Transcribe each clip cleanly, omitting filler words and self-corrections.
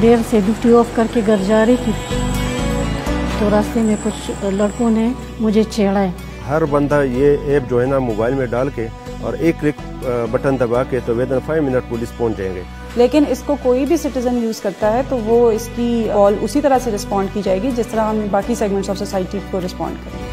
देर से duty of करके घर जा रही थी तो रास्ते में कुछ लड़कों ने मुझे छेड़ा है। हर बंदा ये ऐप जो है ना मोबाइल में डाल के और एक क्लिक बटन दबा के तो विदिन 5 मिनट पुलिस पहुंच जाएंगे। लेकिन इसको कोई भी सिटीजन यूज़ करता है तो वो इसकी कॉल उसी तरह से रिस्पॉन्ड की जाएगी जिस तरह हम बाकी सेगमेंट्स ऑफ सोसाइटी को रिस्पॉन्ड करेंगे।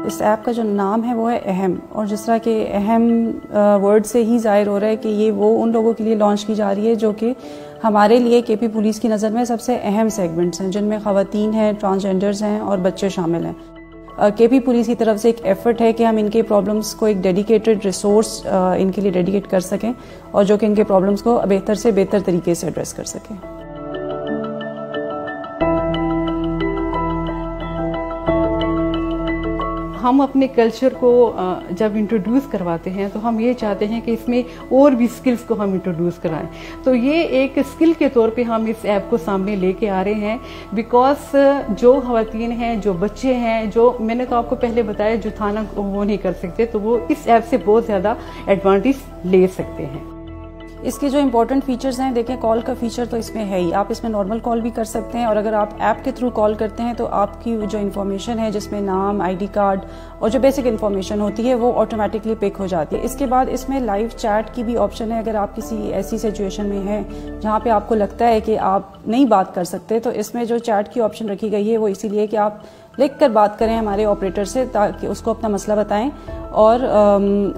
इस ऐप का जो नाम है वो है अहम, और जिस तरह के अहम वर्ड से ही जाहिर हो रहा है कि ये वो उन लोगों के लिए लॉन्च की जा रही है जो कि हमारे लिए केपी पुलिस की नज़र में सबसे अहम सेगमेंट्स हैं, जिनमें ख़वातीन हैं, ट्रांसजेंडर्स हैं और बच्चे शामिल हैं। केपी पुलिस की तरफ से एक एफर्ट है कि हम इनके प्रॉब्लम्स को एक डेडिकेटेड रिसोर्स इनके लिए डेडिकेट कर सकें और जो कि इनके प्रॉब्लम्स को बेहतर से बेहतर तरीके से एड्रेस कर सकें। हम अपने कल्चर को जब इंट्रोड्यूस करवाते हैं तो हम ये चाहते हैं कि इसमें और भी स्किल्स को हम इंट्रोड्यूस कराएं। तो ये एक स्किल के तौर पे हम इस ऐप को सामने लेके आ रहे हैं, बिकॉज जो ख़वातीन हैं, जो बच्चे हैं, जो मैंने तो आपको पहले बताया जो थाना वो नहीं कर सकते, तो वो इस ऐप से बहुत ज़्यादा एडवांटेज ले सकते हैं। इसके जो इंपॉर्टेंट फीचर्स हैं, देखें कॉल का फीचर तो इसमें है ही, आप इसमें नॉर्मल कॉल भी कर सकते हैं और अगर आप ऐप के थ्रू कॉल करते हैं तो आपकी जो इन्फॉर्मेशन है जिसमें नाम, आईडी कार्ड और जो बेसिक इन्फॉर्मेशन होती है वो ऑटोमेटिकली पिक हो जाती है। इसके बाद इसमें लाइव चैट की भी ऑप्शन है। अगर आप किसी ऐसी सिचुएशन में हैं जहाँ पे आपको लगता है कि आप नहीं बात कर सकते तो इसमें जो चैट की ऑप्शन रखी गई है वो इसीलिए कि आप लिख कर बात करें हमारे ऑपरेटर से ताकि उसको अपना मसला बताएं और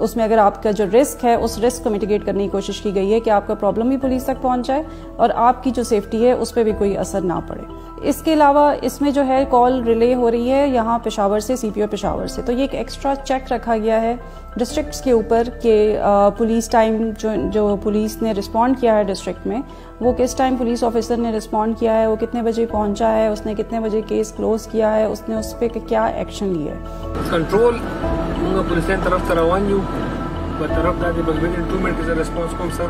उसमें अगर आपका जो रिस्क है उस रिस्क को मिटिगेट करने की कोशिश की गई है कि आपका प्रॉब्लम भी पुलिस तक पहुंच जाए और आपकी जो सेफ्टी है उस पर भी कोई असर ना पड़े। इसके अलावा इसमें जो है कॉल रिले हो रही है यहाँ पेशावर से, सीपीओ पेशावर से, तो ये एक एक्स्ट्रा चेक रखा गया है डिस्ट्रिक्ट्स के ऊपर कि पुलिस टाइम जो पुलिस ने रिस्पॉन्ड किया है डिस्ट्रिक्ट में वो किस टाइम पुलिस ऑफिसर ने रिस्पॉन्ड किया है, वो कितने बजे पहुंचा है, उसने कितने बजे केस क्लोज किया है, उसने उस पर क्या एक्शन लिया है। कंट्रोल पुलिस तरफ तरवान यू तरफ दादी बगबेन 2 मिनट का रिस्पांस कम सर।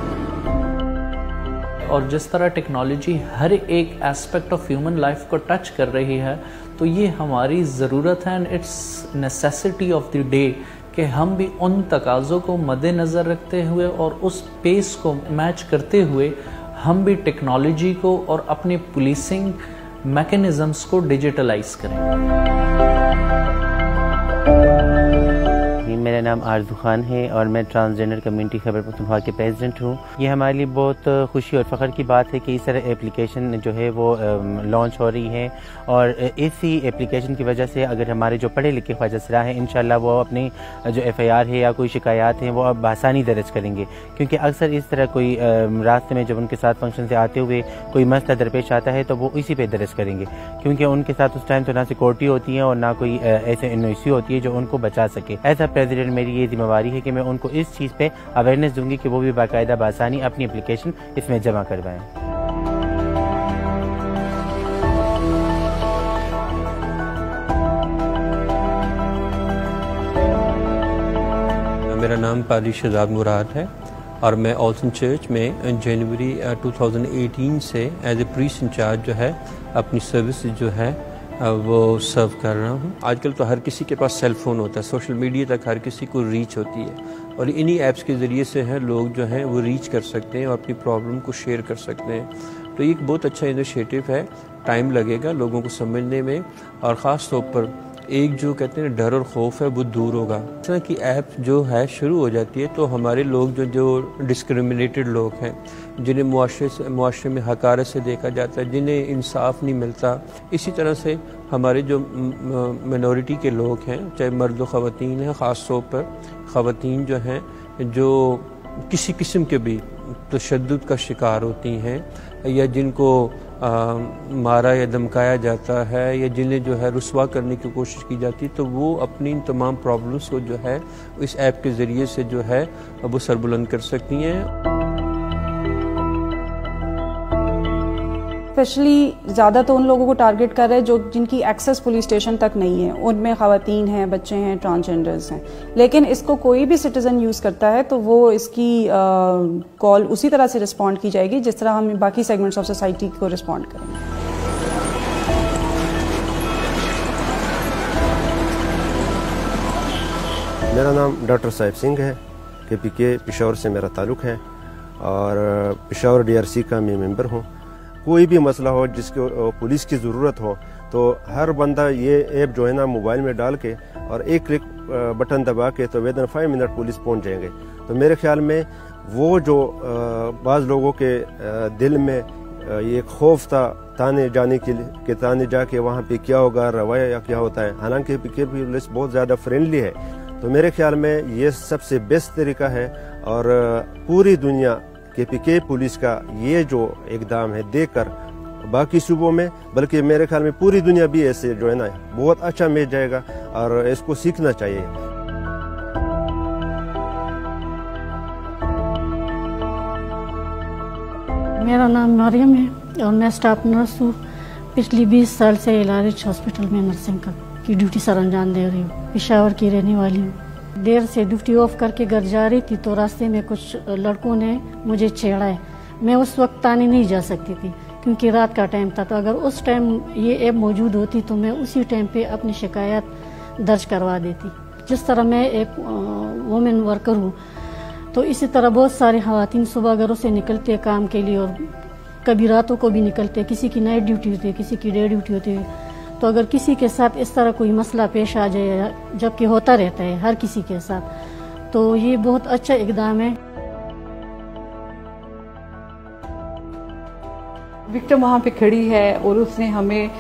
और जिस तरह टेक्नोलॉजी हर एक एस्पेक्ट ऑफ ह्यूमन लाइफ को टच कर रही है तो ये हमारी ज़रूरत है and it's necessity of the day कि हम भी उन तकाज़ों को मद्देनज़र रखते हुए और उस पेस को मैच करते हुए हम भी टेक्नोलॉजी को और अपने पुलिसिंग मैकेनिज़म्स को डिजिटलाइज करें। मेरा नाम आरजू खान है और मैं ट्रांसजेंडर कम्युनिटी खैबर पख्तूनख्वा के प्रेसिडेंट हूँ। ये हमारे लिए बहुत खुशी और फ़ख्र की बात है कि इस तरह एप्लीकेशन जो है वो लॉन्च हो रही है और इसी एप्लीकेशन की वजह से अगर हमारे जो पढ़े लिखे ख्वाजा सरा हैं इंशाल्लाह वो अपनी जो FIR है या कोई शिकायत हैं वो अब आसानी दर्ज करेंगे, क्योंकि अक्सर इस तरह कोई रास्ते में जब उनके साथ फंक्शन से आते हुए कोई मसला दरपेश आता है तो वो इसी पे दर्ज करेंगे, क्योंकि उनके साथ उस टाइम तो ना सिक्योरिटी होती है और ना कोई ऐसे NOC होती है जो उनको बचा सके। ऐसा मेरी ये जिम्मेवारी है कि मैं उनको इस चीज़ पे अवेयरनेस दूंगी कि वो भी बाकायदा बासानी अपनी एप्लीकेशन इसमें जमा करवाएं। मेरा नाम पारी शहजाद मुराद है और मैं ऑल्सन चर्च में जनवरी 2018 से एज ए प्रीस्ट इंचार्ज जो है अपनी सर्विस जो है वो सर्व कर रहा हूँ। आजकल तो हर किसी के पास सेल फोन होता है, सोशल मीडिया तक हर किसी को रीच होती है और इन्हीं ऐप्स के ज़रिए से हैं लोग जो हैं वो रीच कर सकते हैं और अपनी प्रॉब्लम को शेयर कर सकते हैं। तो ये एक बहुत अच्छा इनिशिएटिव है। टाइम लगेगा लोगों को समझने में और ख़ास तौर पर एक जो कहते हैं डर और खौफ है वो दूर होगा। इस तरह की ऐप जो है शुरू हो जाती है तो हमारे लोग जो डिस्क्रिमिनेटेड लोग हैं, जिन्हें मुआशरे में हकारत से देखा जाता है, जिन्हें इंसाफ नहीं मिलता, इसी तरह से हमारे जो मिनॉरिटी के लोग हैं चाहे मर्द व ख़वातीन हैं, ख़ास तौर पर ख़वातीन जो हैं जो किसी किस्म के भी तशद्दुद का शिकार होती हैं या जिनको मारा या धमकाया जाता है या जिन्हें जो है रुस्वा करने की कोशिश की जाती है, तो वो अपनी इन तमाम प्रॉब्लम्स को जो है इस ऐप के ज़रिए से जो है वो सरबुलंद कर सकती हैं। स्पेशली ज़्यादा तो उन लोगों को टारगेट कर रहा है जो जिनकी एक्सेस पुलिस स्टेशन तक नहीं है, उनमें ख़वातीन हैं, बच्चे हैं, ट्रांसजेंडर्स हैं। लेकिन इसको कोई भी सिटीज़न यूज़ करता है तो वो इसकी कॉल उसी तरह से रिस्पॉन्ड की जाएगी जिस तरह हम बाकी सेगमेंट्स ऑफ सोसाइटी को रिस्पॉन्ड करेंगे। मेरा नाम डॉक्टर साहिब सिंह है, KPK पेशावर से मेरा ताल्लुक़ है और पेशावर DRC का मैं मेंबर हूँ। कोई भी मसला हो जिसको पुलिस की ज़रूरत हो तो हर बंदा ये ऐप जो है ना मोबाइल में डाल के और एक क्लिक बटन दबा के तो विदिन 5 मिनट पुलिस पहुँच जाएंगे। तो मेरे ख्याल में वो जो बाज़ लोगों के दिल में ये खौफ था ताने जाने के ताने जाके वहाँ पे क्या होगा, रवैया या क्या होता है, हालांकि पुलिस बहुत ज़्यादा फ्रेंडली है। तो मेरे ख्याल में ये सबसे बेस्ट तरीका है और पूरी दुनिया KPK पुलिस का ये जो इकदाम है देखकर बाकी सूबों में, बल्कि मेरे ख्याल में पूरी दुनिया भी ऐसे जो है ना बहुत अच्छा मैच जाएगा और इसको सीखना चाहिए। मेरा नाम मरियम है और मैं स्टाफ नर्स हूँ। पिछली 20 साल से इलारिज हॉस्पिटल में नर्सिंग की ड्यूटी सर अंजाम दे रही हूँ। पेशावर की रहने वाली हूँ। देर से ड्यूटी ऑफ करके घर जा रही थी तो रास्ते में कुछ लड़कों ने मुझे छेड़ा है। मैं उस वक्त ताने नहीं जा सकती थी क्योंकि रात का टाइम था। तो अगर उस टाइम ये ऐप मौजूद होती तो मैं उसी टाइम पे अपनी शिकायत दर्ज करवा देती। जिस तरह मैं एक वुमेन वर्कर हूँ तो इसी तरह बहुत सारे ख़वातीन सुबह घरों से निकलते काम के लिए और कभी रातों को भी निकलते। किसी की नाइट ड्यूटी होती है, किसी की डे ड्यूटी होती है। तो अगर किसी के साथ इस तरह कोई मसला पेश आ जाए, जबकि होता रहता है हर किसी के साथ, तो ये बहुत अच्छा इकदाम है। विक्टिम वहाँ पे खड़ी है और उसने हमें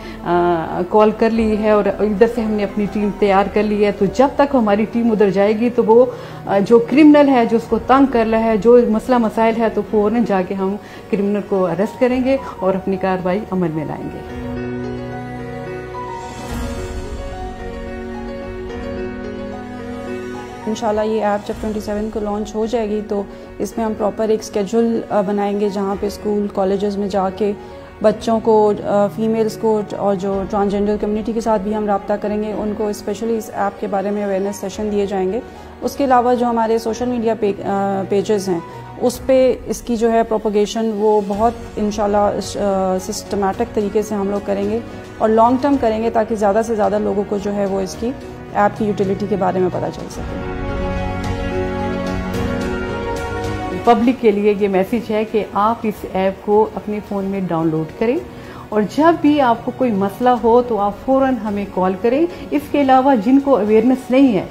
कॉल कर ली है और इधर से हमने अपनी टीम तैयार कर ली है। तो जब तक हमारी टीम उधर जाएगी तो वो जो क्रिमिनल है, जो उसको तंग कर रहा है, जो मसला मसाइल है, तो फौरन जाके हम क्रिमिनल को अरेस्ट करेंगे और अपनी कार्रवाई अमल में लाएंगे। इंशाल्लाह ये ऐप जब 27 को लॉन्च हो जाएगी तो इसमें हम प्रॉपर एक स्केड्यूल बनाएंगे जहाँ पे स्कूल कॉलेजेस में जाके बच्चों को, फीमेल्स को और जो ट्रांसजेंडर कम्युनिटी के साथ भी हम रब्ता करेंगे, उनको स्पेशली इस ऐप के बारे में अवेयरनेस सेशन दिए जाएंगे। उसके अलावा जो हमारे सोशल मीडिया पेजेस हैं उस पे इसकी जो है प्रोपोगेशन वो बहुत इंशाल्लाह सिस्टमैटिक तरीके से हम लोग करेंगे और लॉन्ग टर्म करेंगे ताकि ज़्यादा से ज़्यादा लोगों को जो है वो इसकी ऐप की यूटिलिटी के बारे में पता चल सके। पब्लिक के लिए ये मैसेज है कि आप इस ऐप को अपने फ़ोन में डाउनलोड करें और जब भी आपको कोई मसला हो तो आप फ़ौरन हमें कॉल करें। इसके अलावा जिनको अवेयरनेस नहीं है,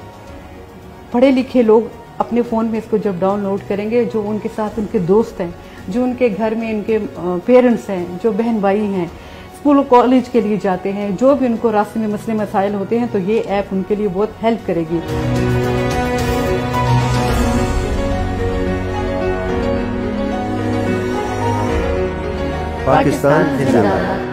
पढ़े लिखे लोग अपने फ़ोन में इसको जब डाउनलोड करेंगे, जो उनके साथ उनके दोस्त हैं, जो उनके घर में इनके पेरेंट्स हैं, जो बहन भाई हैं, स्कूल कॉलेज के लिए जाते हैं, जो भी उनको रास्ते में मसले मसाइल होते हैं, तो ये ऐप उनके लिए बहुत हेल्प करेगी। पाकिस्तान जिंदाबाद।